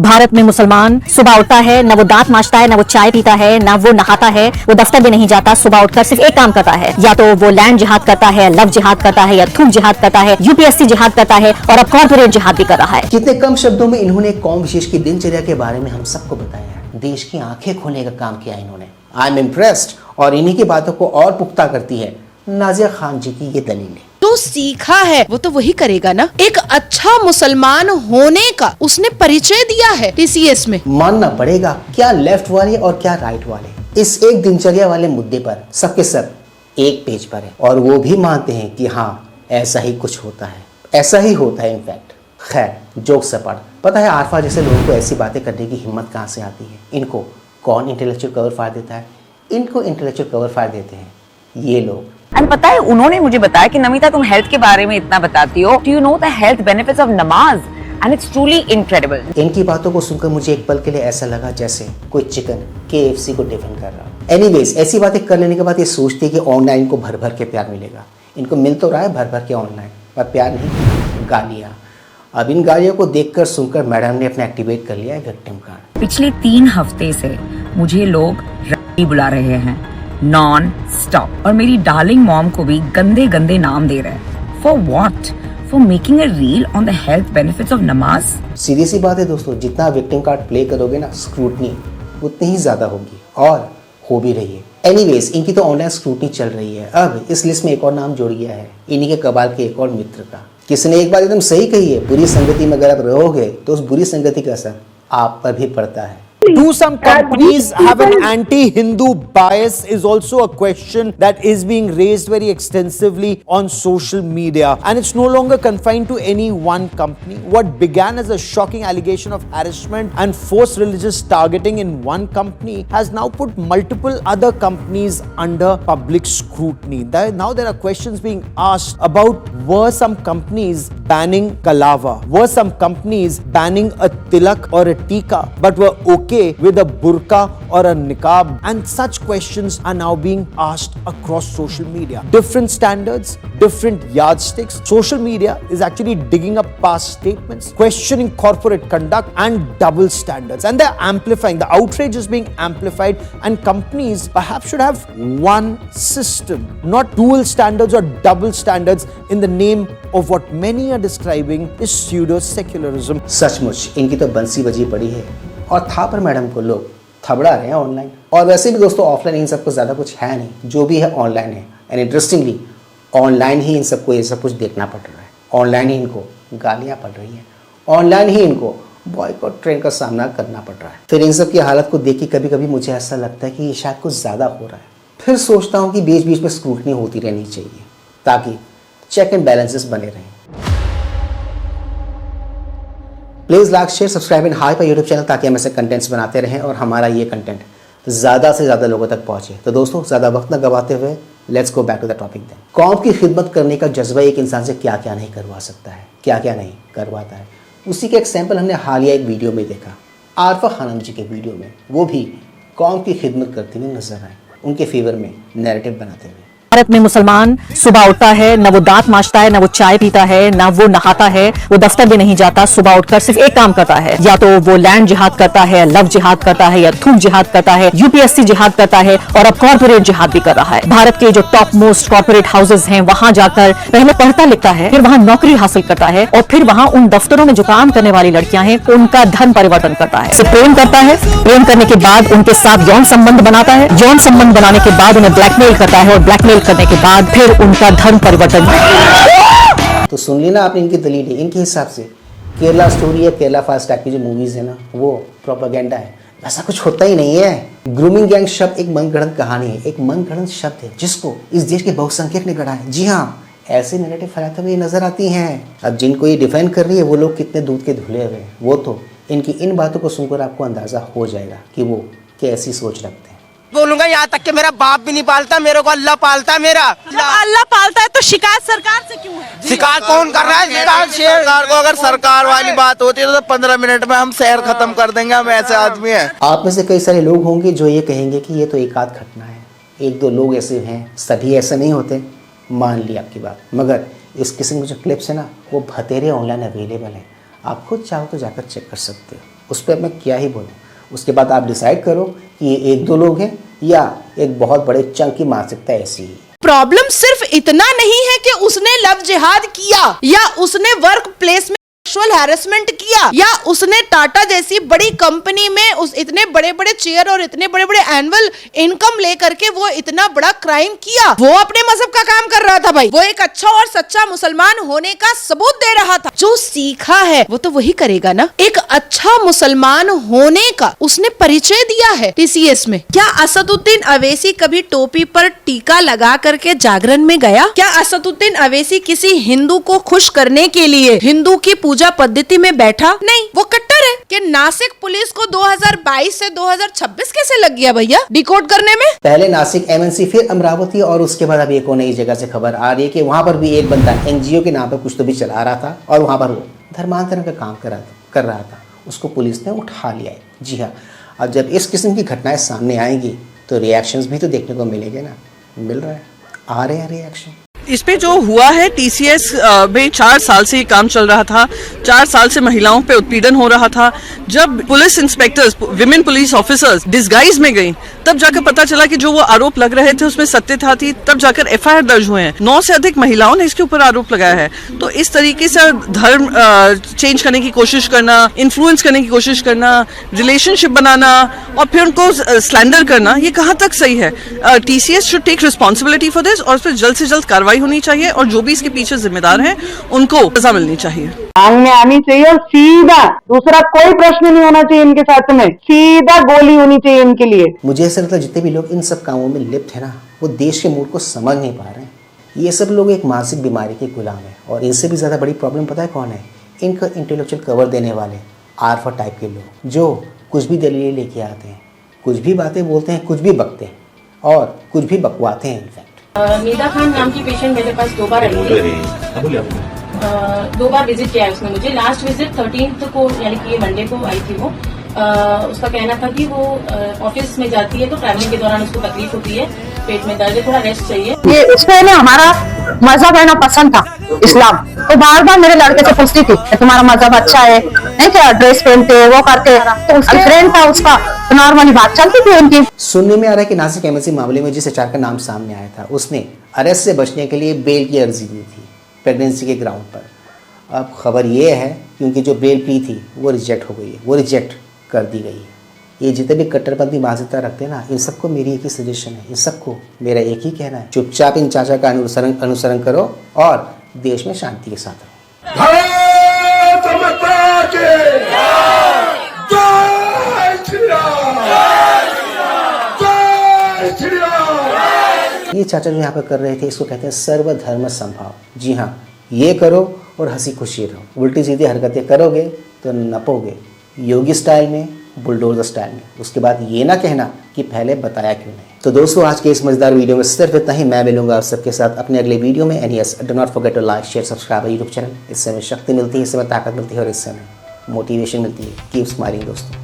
भारत में मुसलमान सुबह उठता है, न वो दांत मांजता है, न वो चाय पीता है, न वो नहाता है, वो दफ्तर भी नहीं जाता। सुबह उठकर सिर्फ एक काम करता है, या तो वो लैंड जिहाद करता है, लव जिहाद करता है, या थूक जिहाद करता है, यूपीएससी जिहाद करता है, और अब कॉर्पोरेट जिहाद भी कर रहा है। कितने कम शब्दों में इन्होंने कौम विशेष की दिनचर्या के बारे में हम सबको बताया है। देश की आंखें खोलने का काम किया इन्होंने। I am impressed. और इन्हीं की बातों को और पुख्ता करती है नाजिया खान जी की ये दलीलें। जो सीखा है वो तो वही करेगा ना। एक अच्छा मुसलमान होने का उसने परिचय दिया है टीसीएस में। मानना पड़ेगा, क्या लेफ्ट वाले और क्या राइट वाले इस एक दिनचर्या वाले मुद्दे पर सबके सब एक पेज पर है, और वो भी मानते हैं कि हाँ ऐसा ही कुछ होता है, ऐसा ही होता है इनफैक्ट। खैर, जोक सपाट। पता है आरफा जैसे लोगों को ऐसी बातें करने की हिम्मत कहाँ से आती है? इनको कौन इंटेलेक्चुअल कवर फायर देता है? इनको इंटेलेक्चुअल कवर फायर देते हैं ये लोग। एंड पता है उन्होंने मुझे बताया कि नमिता तुम हेल्थ के बारे में इतना बताती हो, do you know the health benefits of नमाज एंड इट्स ट्रूली इनक्रेडिबल। इनकी बातों को सुनकर मुझे एक पल के लिए ऐसा लगा जैसे कोई चिकन KFC को डिफेंड कर रहा। एनीवेज, ऐसी बातें कर लेने के बाद ये सोचती है कि ऑनलाइन को भर भर के प्यार मिलेगा। इनको मिल तो रहा है भर भर के ऑनलाइन, पर प्यार नहीं, गालियाँ। अब इन गालियों को देखकर सुनकर मैडम ने अपना एक्टिवेट कर लिया है विक्टिम कार्ड। पिछले 3 हफ्ते से मुझे लोग रट्टी बुला रहे हैं नॉन स्टॉप, और मेरी डार्लिंग मॉम को भी गंदे गंदे नाम दे रहे हैं। For what? For making a reel on the health benefits of नमाज। सीधी सी बात है दोस्तों, जितना विक्टिम कार्ड प्ले करोगे ना, स्क्रूटनी उतनी ही ज्यादा होगी, और हो भी रही है। एनीवेज, इनकी तो ऑनलाइन स्क्रूटनी चल रही है। अब इस लिस्ट में एक और नाम जुड़ गया है, इन्हीं के कबाल के एक और मित्र का। किसने एक बात एकदम सही कही है, बुरी संगति में अगर आप रहोगे तो उस बुरी संगति का असर आप पर भी पड़ता है। Do some companies have an anti-Hindu bias is also a question that is being raised very extensively on social media, and it's no longer confined to any one company. What began as a shocking allegation of harassment and forced religious targeting in one company has now put multiple other companies under public scrutiny. Now there are questions being asked about, were some companies banning kalava? Were some companies banning a tilak or a tika but were okay with a burqa or a niqab? And such questions are now being asked across social media. Different standards, different yardsticks. Social media is actually digging up past statements, questioning corporate conduct and double standards, and they're amplifying. The outrage is being amplified, and companies perhaps should have one system, not dual standards or double standards in the name of what many are describing is pseudo-secularism. सचमुच इनकी तो बंसी बजी पड़ी है, और Thapar madam को लोग थबड़ा रहे हैं ऑनलाइन। और वैसे भी दोस्तों ऑफलाइन इन सबको ज़्यादा कुछ है नहीं, जो भी है ऑनलाइन है। एंड इंटरेस्टिंगली ऑनलाइन ही इन सबको ये सब कुछ देखना पड़ रहा है, ऑनलाइन ही इनको गालियाँ पड़ रही हैं, ऑनलाइन ही इनको बॉयकॉट ट्रेंड का सामना करना पड़ रहा है। फिर इन सब की हालत को देख के कभी कभी मुझे ऐसा लगता है कि ये शायद कुछ ज़्यादा हो रहा है। फिर सोचता हूँ कि बीच बीच में स्क्रूटनी होती रहनी चाहिए ताकि चेक एंड बैलेंसेस बने रहें। Please like, share, subscribe and high पर यूट्यूब चैनल, ताकि हम ऐसे कंटेंट्स बनाते रहें और हमारा ये कंटेंट ज़्यादा से ज़्यादा लोगों तक पहुँचे। तो दोस्तों ज़्यादा वक्त न गवाते हुए let's go back to the topic then. कौम की खिदमत करने का जज्बा एक इंसान से क्या क्या नहीं करवा सकता है, क्या क्या नहीं करवाता है, उसी के एक सैंपल हमने हालिया एक वीडियो में देखा। आरफा खानम जी के वीडियो में वो भी कौम की खिदमत करते हुए नजर आए, उनके फेवर में नैरेटिव बनाते हुए। भारत में मुसलमान सुबह उठता है, न वो दांत मांजता है, न वो चाय पीता है, न वो नहाता है, वो दफ्तर भी नहीं जाता। सुबह उठकर सिर्फ एक काम करता है, या तो वो लैंड जिहाद करता है, लव जिहाद करता है, या थूक जिहाद करता है, यूपीएससी जिहाद करता है, और अब कॉर्पोरेट जिहाद भी कर रहा है। भारत के जो टॉप मोस्ट कॉर्पोरेट हाउसेज हैं वहां जाकर पहले पढ़ता लिखता है, फिर वहां नौकरी हासिल करता है, और फिर वहां उन दफ्तरों में जो काम करने वाली लड़कियां हैं उनका धर्म परिवर्तन करता है। सिर्फ प्रेम करता है, प्रेम करने के बाद उनके साथ यौन संबंध बनाता है, यौन संबंध बनाने के बाद उन्हें ब्लैकमेल करता है, और ब्लैकमेल करने के बाद फिर उनका धर्म परिवर्तन। तो सुन ली ना आपने इनकी दलीलें। इनके हिसाब से केरला स्टोरी या केरला फाइल्स टाइप की जो मूवीज है ना, वो प्रोपेगेंडा है, वैसा कुछ होता ही नहीं है। ग्रूमिंग गैंग शब्द एक मनगढ़ंत कहानी है, एक मनगढ़ंत शब्द है जिसको इस देश के बहुसंख्यक ने गढ़ा है। जी हाँ, ऐसे नैरेटिव फैलाते हुए नजर आती हैं। अब जिनको ये डिफेंड कर रही है वो लोग कितने दूध के धुले हुए हैं, वो तो इनकी इन बातों को सुनकर आपको अंदाजा हो जाएगा कि वो कैसी सोच रखते हैं। बोलूंगा यहाँ तक कि मेरा बाप भी नहीं पालता, मेरे को अल्लाह पालता है। मेरा अल्लाह पालता है तो शिकायत सरकार से क्यों है? शिकायत कौन कर रहा है? सरकार को अगर सरकार वाली बात होती है तो 15 मिनट में हम शहर खत्म कर देंगे, हम ऐसे आदमी हैं। आप में से कई सारे लोग होंगे जो ये कहेंगे कि ये तो एक आध घटना है, एक दो लोग ऐसे हैं, सभी ऐसे नहीं होते। मान ली आपकी बात, मगर इस किस्म के जो क्लिप्स है ना वो भतेरे ऑनलाइन अवेलेबल हैं, आप खुद चाहो तो जाकर चेक कर सकते हो। उस पर मैं क्या ही बोलूँ। उसके बाद आप डिसाइड करो कि ये एक दो लोग हैं या एक बहुत बड़े चंक की मानसिकता ऐसी ही। प्रॉब्लम सिर्फ इतना नहीं है कि उसने लव जिहाद किया या उसने वर्क प्लेस में सेक्सुअल हैरेसमेंट किया या उसने टाटा जैसी बड़ी कंपनी में उस इतने बड़े बड़े चेयर और इतने बड़े बड़े एनुअल इनकम लेकर के वो इतना बड़ा क्राइम किया। वो अपने मजहब का काम कर रहा था भाई, वो एक अच्छा और सच्चा मुसलमान होने का सबूत दे रहा था। जो सीखा है वो तो वही करेगा ना। एक अच्छा मुसलमान होने का उसने परिचय दिया है टीसीएस में। क्या असदुद्दीन अवैसी कभी टोपी पर टीका लगा करके जागरण में गया? क्या असदुद्दीन अवैसी किसी हिंदू को खुश करने के लिए हिंदू की पूजा पद्धति में बैठा? नहीं, वो कट्टर है। कि नासिक पुलिस को 2022 से 2026 कैसे लग गया भैया डिकोड करने में? पहले नासिक, एमएनसी, फिर अमरावती और उसके बाद अब एक और नई जगह से खबर आ रही है कि वहां पर भी एक बंदा एनजीओ के नाम पर कुछ तो भी चला रहा था और वहां पर वो धर्मांतरण का काम कर रहा था। उसको पुलिस ने उठा लिया है। जी हाँ, अब जब इस किस्म की घटनाएं सामने आएंगी तो रिएक्शंस भी तो देखने को मिलेंगे ना। मिल रहा है, आ रहे हैं रिएक्शन। इस पे जो हुआ है टीसीएस में 4 साल से ये काम चल रहा था। 4 साल से महिलाओं पे उत्पीड़न हो रहा था। जब police inspectors, women police officers disguise में गई, तब जाकर पता चला कि जो वो आरोप लग रहे थे उसमें सत्यता थी। तब जाकर एफआईआर दर्ज हुए हैं। 9 से अधिक महिलाओं ने इसके ऊपर आरोप लगाया है। तो इस तरीके से धर्म चेंज करने की कोशिश करना, इन्फ्लुएंस करने की कोशिश करना, रिलेशनशिप बनाना और फिर उनको स्लैंडर करना, ये कहाँ तक सही है? TCS should take responsibility for this और फिर जल्द से जल्द कार्रवाई होनी चाहिए और जो भी इसके पीछे जिम्मेदार हैं उनको सजा मिलनी चाहिए। आंग में आनी चाहिए और सीधा, दूसरा कोई प्रश्न नहीं होना चाहिए इनके साथ में, सीधा गोली होनी चाहिए इनके लिए। मुझे ऐसा लगता है जितने भी लोग इन सब कामों में लिप्त है ना, वो देश के मूड को समझ नहीं पा रहे हैं। ये सब लोग एक मानसिक बीमारी के गुलाम है। और इनसे भी ज़्यादा बड़ी प्रॉब्लम पता है कौन है? इनका इंटेलेक्चुअल कवर देने वाले आरफा टाइप के लोग, जो कुछ भी दलीलें लेके आते हैं, कुछ भी बातें बोलते हैं, कुछ भी बकते हैं और कुछ भी बकवाते हैं। इनफैक्ट निदा खान नाम की पेशेंट मेरे पास 2 बार आई थी। 2 बार विजिट किया है उसने मुझे। लास्ट विजिट 13th को, यानी कि ये मंडे को आई थी वो। उसका कहना था कि वो ऑफिस में जाती है तो ट्रैवलिंग के दौरान उसको तकलीफ होती है, पेट में दर्द है, थोड़ा रेस्ट चाहिए। ये उसको ना हमारा मजहब है ना पसंद था, इस्लाम। तो बार बार मेरे लड़के से पूछती थी कि तुम्हारा मजहब अच्छा है, नहीं क्या ड्रेस पहनते वो करते। तो उसका फ्रेंड था उसका, तो नॉर्मली बात चलती थी उनकी। सुनने में आ रहा है कि नासिक एमएनसी मामले में जिस एचआर का नाम सामने आया था, उसने अरेस्ट से बचने के लिए बेल की अर्जी दी थी प्रेगनेंसी के ग्राउंड पर। अब खबर ये है कि उनकी जो बेल प्ली थी वो रिजेक्ट हो गई है, वो रिजेक्ट कर दी गई है। ये जितने भी कट्टरपंथी मानसिकता रखते हैं ना, इन सबको मेरी एक ही सजेशन है, इन सबको मेरा एक ही कहना है, चुपचाप इन चाचा का अनुसरण करो और देश में शांति के साथ रहो। ये चाचा जो यहाँ पर कर रहे थे, इसको कहते हैं सर्वधर्म संभाव। जी हाँ, ये करो और हंसी खुशी रहो। उल्टी सीधी हरकतें करोगे तो नपोगे, योगी स्टाइल में, बुलडोजर स्टाइल में। उसके बाद ये ना कहना कि पहले बताया क्यों नहीं। तो दोस्तों, आज के इस मजेदार वीडियो में सिर्फ इतना ही। मैं मिलूंगा आप सबके साथ अपने अगले वीडियो में। And yes, do not forget to like, share, subscribe YouTube channel. इससे हमें शक्ति मिलती है, इससे हमें ताकत मिलती है और इससे हमें मोटिवेशन मिलती है। कीप स्माइलिंग दोस्तों।